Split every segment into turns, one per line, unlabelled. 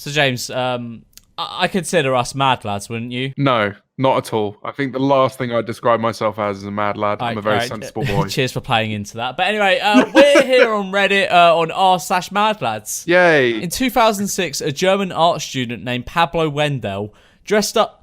So James, I consider us mad lads, wouldn't you?
No, not at all. I think the last thing I'd describe myself as is a mad lad. I'm a very sensible boy.
Cheers for playing into that. But anyway, we're here on Reddit on r/madlads.
Yay.
In 2006, a German art student named Pablo Wendell dressed up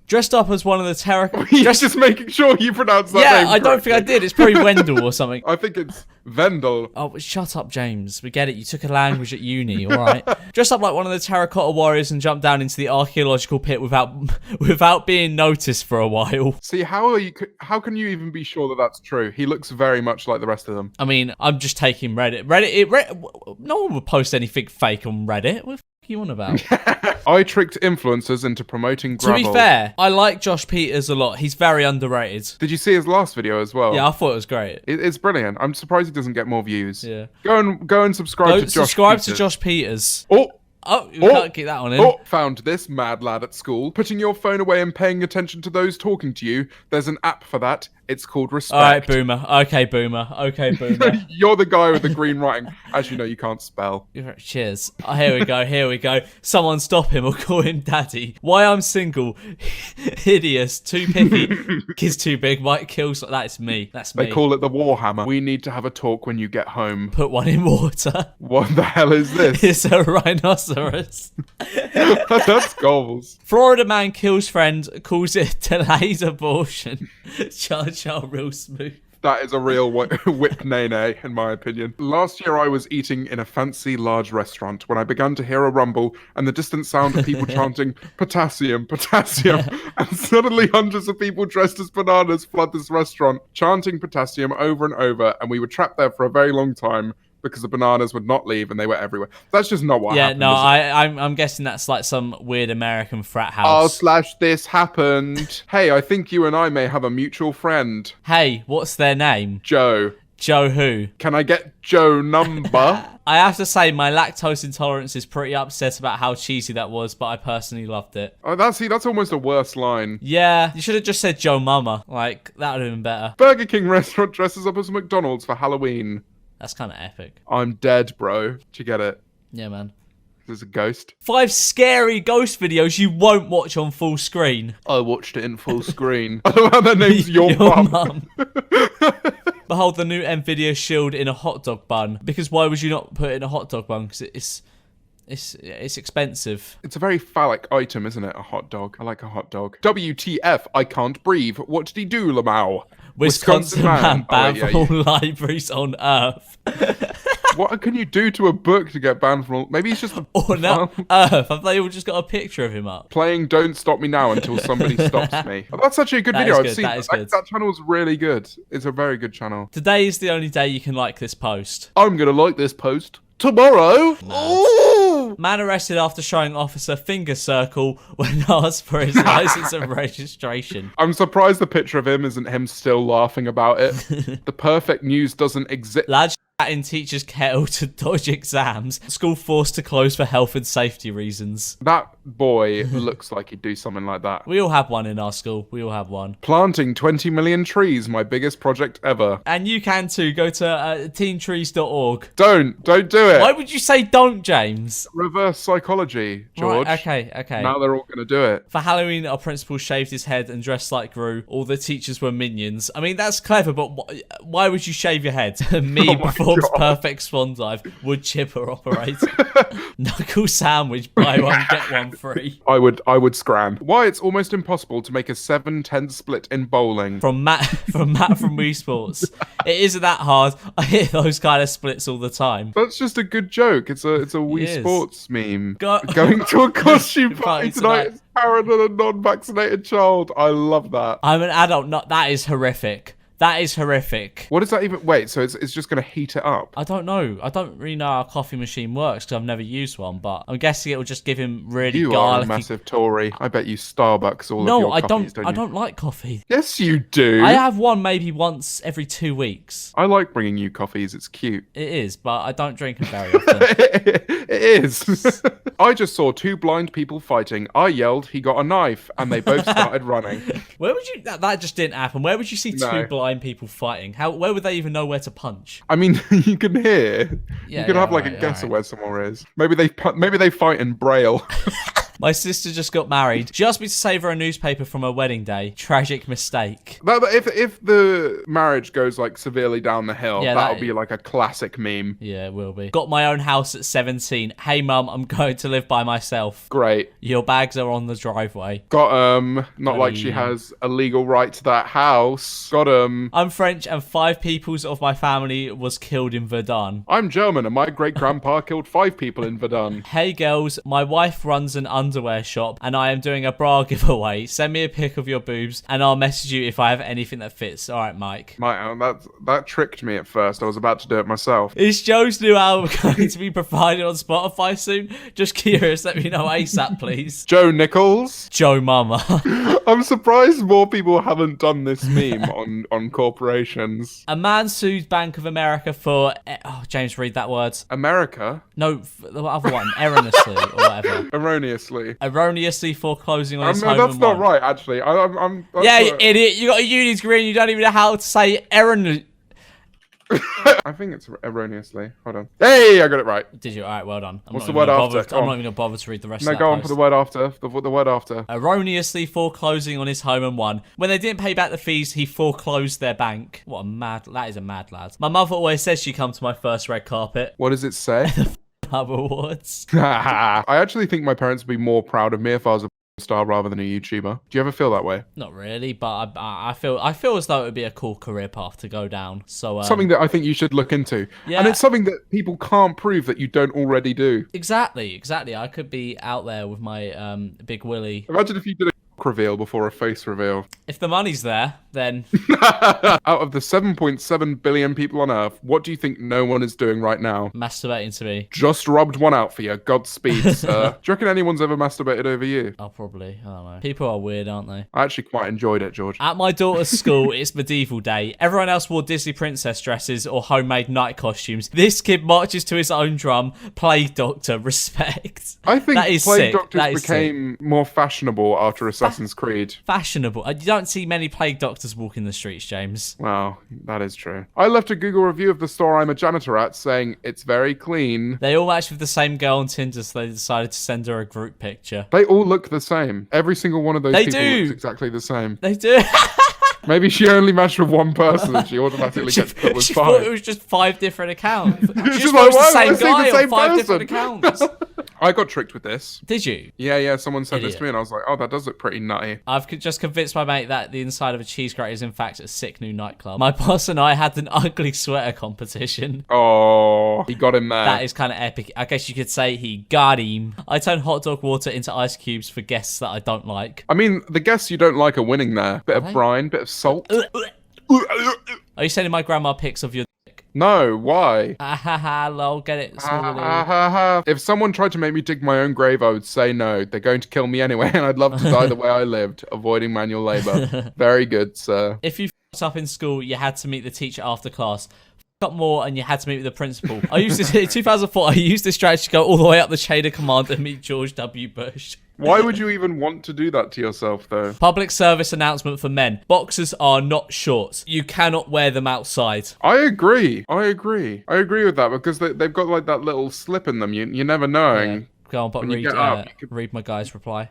as one of the
Just making sure you pronounce that name
Yeah, I don't think I did. It's probably Wendell or something.
I think it's Vendel.
Oh, shut up, James. We get it. You took a language at uni, all right? Dressed up like one of the terracotta warriors and jumped down into the archaeological pit without being noticed for a while.
See, how can you even be sure that that's true? He looks very much like the rest of them.
I mean, I'm just taking Reddit. No one would post anything fake on Reddit. What the f*** are you on about?
I tricked influencers into promoting gravel.
To be fair, I like Josh Peters a lot. He's very underrated.
Did you see his last video as well?
Yeah, I thought it was great.
It's brilliant. I'm surprised he doesn't get more views.
Yeah.
Go and subscribe to Josh
Subscribe
Peters.
to Josh Peters.
Oh,
you can't keep that on him.
Found this mad lad at school. Putting your phone away and paying attention to those talking to you. There's an app for that. It's called Respect.
All right, boomer. Okay, boomer.
You're the guy with the green writing. As you know, you can't spell.
Cheers. Here we go. Someone stop him or call him daddy. Why I'm single. Hideous. Too picky. Kids too big. Might kill. That's me.
They call it the Warhammer. We need to have a talk when you get home.
Put one in water.
What the hell is this?
It's a rhinoceros.
That's goals.
Florida man kills friend, calls it delayed abortion. Real smooth.
That is a real whip nene, in my opinion. Last year I was eating in a fancy large restaurant when I began to hear a rumble and the distant sound of people chanting, potassium, potassium. And suddenly hundreds of people dressed as bananas flood this restaurant, chanting potassium over and over, and we were trapped there for a very long time because the bananas would not leave and they were everywhere. That's just not what happened.
I'm guessing that's like some weird American frat house.
This happened. Hey, I think you and I may have a mutual friend.
Hey, what's their name?
Joe.
Joe who?
Can I get Joe number?
I have to say my lactose intolerance is pretty upset about how cheesy that was, but I personally loved it.
Oh, that's almost a worse line.
Yeah, you should have just said Joe Mama. Like, that would have been better.
Burger King restaurant dresses up as McDonald's for Halloween.
That's kind of epic.
I'm dead, bro. Did you get it?
Yeah, man.
There's a ghost.
5 scary ghost videos you won't watch on full screen.
I watched it in full screen. I don't know how their name's your mum.
Behold the new NVIDIA Shield in a hot dog bun. Because why would you not put it in a hot dog bun? Because it's expensive.
It's a very phallic item, isn't it? A hot dog. I like a hot dog. WTF, I can't breathe. What did he do, Lamau?
Wisconsin man banned from all libraries on Earth.
What can you do to a book to get banned from all... Maybe he's just...
no, Earth. Have they all just got a picture of him up?
Playing Don't Stop Me Now until somebody stops me. Oh, that's actually a good video. I've seen that channel's really good. It's a very good channel.
Today is the only day you can like this post.
I'm going to like this post. Tomorrow?
Man arrested after showing officer finger circle when asked for his license and registration.
I'm surprised the picture of him isn't him still laughing about it. The perfect news doesn't exist.
Lad in teacher's kettle to dodge exams. School forced to close for health and safety reasons.
That boy looks like he'd do something like that.
We all have one in our school. We all have one.
Planting 20 million trees, my biggest project ever.
And you can too. Go to teentrees.org.
Don't do it.
Why would you say don't, James?
Reverse psychology, George.
Right, okay.
Now they're all going to do it.
For Halloween, our principal shaved his head and dressed like Gru. All the teachers were minions. I mean, that's clever, but why would you shave your head? Me performs perfect swan dive. Wood chipper operator. Knuckle sandwich. Buy one, get one free.
I would scram. Why it's almost impossible to make a 7-10 split in bowling.
From Matt from Wii Sports. It isn't that hard. I hear those kind of splits all the time.
That's just a good joke. It's a Wii Sports meme. Going to a costume party tonight as parent and a non-vaccinated child. I love that.
I'm an adult. That is horrific. That is horrific.
What does that even... Wait, so it's just going to heat it up?
I don't know. I don't really know how a coffee machine works because I've never used one, but I'm guessing it will just give him really garlicky...
You are a massive Tory. I bet you Starbucks all of your coffees, don't you?
I don't like coffee.
Yes, you do.
I have one maybe once every 2 weeks.
I like bringing you coffees. It's cute.
It is, but I don't drink them very often.
It is. I just saw 2 blind people fighting. I yelled, he got a knife, and they both started running.
Where would you... That just didn't happen. Where would you see 2 blind blind people fighting. Where would they even know where to punch?
I mean, you can hear.
Yeah,
you can have like
right,
a guess of
right.
where someone is. Maybe they fight in Braille.
My sister just got married. She asked me to save her a newspaper from her wedding day. Tragic mistake.
But if the marriage goes like severely down the hill,
Yeah,
that'll
that-
be like a classic meme.
Yeah, it will be. Got my own house at 17. Hey, mum, I'm going to live by myself.
Great.
Your bags are on the driveway.
Got not like she has a legal right to that house. Got
I'm French and 5 peoples of my family was killed in Verdun.
I'm German and my great grandpa killed 5 people in Verdun.
Hey girls, my wife runs an underwear shop and I am doing a bra giveaway. Send me a pic of your boobs and I'll message you if I have anything that fits. All right, Mike.
That tricked me at first. I was about to do it myself.
Is Joe's new album going to be provided on Spotify soon? Just curious, let me know ASAP, please.
Joe Nichols.
Joe Mama.
I'm surprised more people haven't done this meme on corporations.
A man sued Bank of America for... Oh, James, read that word.
America?
No, the other one. Erroneously or whatever.
Erroneously.
Foreclosing on his
No,
home
that's
and
not
one.
right, actually. That's
Yeah,
not-
you idiot. You got a uni degree and you don't even know how to say erroneous.
I think it's erroneously. Hold on. Hey, I got it right.
Did you? All right, well done.
What's the word after?
I'm not even going to bother to read the rest
No,
of that
go on
post.
for the word after. The word after.
Erroneously foreclosing on his home and won. When they didn't pay back the fees, he foreclosed their bank. That is a mad lad. My mother always says she come to my first red carpet.
What does it say?
Pub awards.
I actually think my parents would be more proud of me if I was a star rather than a YouTuber. Do you ever feel that way?
Not really, but I feel as though it would be a cool career path to go down. So
Something that I think you should look into.
Yeah.
And it's something that people can't prove that you don't already do.
Exactly. I could be out there with my big willy.
Imagine if you did a reveal before a face reveal.
If the money's there, then
Out of the 7.7 billion people on Earth, what do you think no one is doing right now?
masturbating to me.
Just rubbed one out for you. Godspeed, sir. Do you reckon anyone's ever masturbated over you?
Oh, probably. I don't know. People are weird, aren't they?
I actually quite enjoyed it, George.
At my daughter's school, it's medieval day. Everyone else wore Disney princess dresses or homemade night costumes. This kid marches to his own drum. Plague Doctor, respect.
I think
That is
Plague
sick.
Doctors
That is
became more fashionable after Assassin's Creed.
Fashionable. You don't see many Plague Doctors walking the streets, James.
Wow, that is true. I left a Google review of the store I'm a janitor at saying it's very clean.
They all match with the same girl on Tinder, so they decided to send her a group picture.
They all look the same. Every single one of those
They
people
do.
looks exactly the same.
They do.
Maybe she only matched with one person and she automatically gets put with
She thought it
5.
was just 5 different accounts. She
She's
just
like,
thought it
"Why
was the
am I
same
seeing the
guy
same
on 5
person?"
different accounts.
I got tricked with this.
Did you?
Yeah, someone sent this
Idiot.
to me and I was like, oh, that does look pretty nutty.
I've just convinced my mate that the inside of a cheese grater is in fact a sick new nightclub. My boss and I had an ugly sweater competition.
Oh, he got him there.
That is kind of epic. I guess you could say he got him. I turn hot dog water into ice cubes for guests that I don't like.
I mean, the guests you don't like are winning there. Bit of
they?
brine, bit of salt.
Are you sending my grandma pics of your dick?
No, why?
Ah ha ha, lol, get it?
Ha, ha, ha, ha. If someone tried to make me dig my own grave, I would say no. They're going to kill me anyway, and I'd love to die the way I lived, avoiding manual labor. Very good, sir.
If you f***ed up in school, you had to meet the teacher after class. Up more and you had to meet with the principal. I used this in 2004. I used this strategy to go all the way up the chain of command and meet George W. Bush.
Why would you even want to do that to yourself, though?
Public service announcement for men. Boxers are not shorts. You cannot wear them outside.
I agree with that because they've got like that little slip in them. You never knowing.
Yeah. Go on, but
When you get up, you could-
read my guy's reply.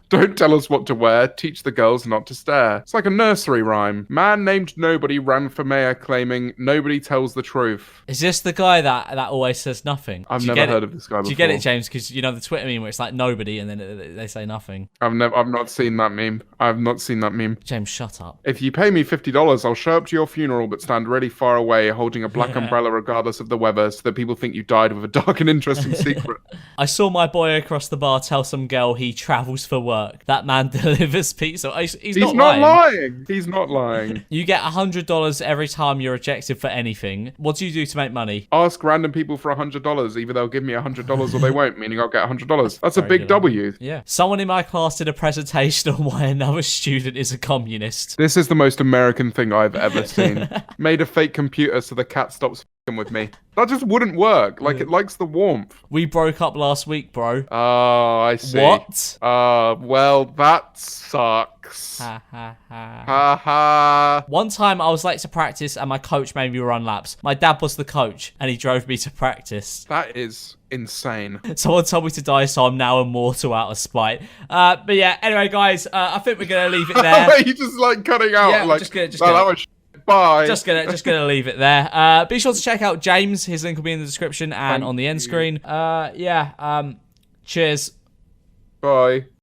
Don't tell us what to wear, teach the girls not to stare. It's like a nursery rhyme. Man named Nobody ran for mayor claiming nobody tells the truth.
Is this the guy that always says nothing?
I've
Do you
never
get
heard
it?
of this guy before.
Do you get it, James? Because you know the Twitter meme where it's like nobody and then they say nothing.
I've not seen that meme. I've not seen that meme.
James, shut up.
If you pay me $50, I'll show up to your funeral but stand really far away holding a black umbrella regardless of the weather so that people think you died with a dark and interesting secret.
I saw my boy across the bar tell some girl he travels for work. That man delivers pizza. He's not lying.
He's not lying.
You get $100 every time you're rejected for anything. What do you do to make money?
Ask random people for $100. Either they'll give me $100 or they won't, meaning I'll get $100. That's a
Very
big
good.
W.
Yeah. Someone in my class did a presentation on why another student is a communist.
This is the most American thing I've ever seen. Made a fake computer so the cat stops with me. That just wouldn't work. Like, it likes the warmth.
We broke up last week, bro.
Oh, I see.
What?
Well, that sucks.
Ha ha ha.
Ha ha.
One time I was late to practice and my coach made me run laps. My dad was the coach and he drove me to practice.
That is insane.
Someone told me to die, so I'm now immortal out of spite. But yeah, anyway, guys, I think we're going to leave it there.
Wait, you just like cutting out.
Yeah,
like,
just gonna,
that was bye.
Just gonna leave it there. Be sure to check out James. His link will be in the description and on the end screen. Cheers.
Bye.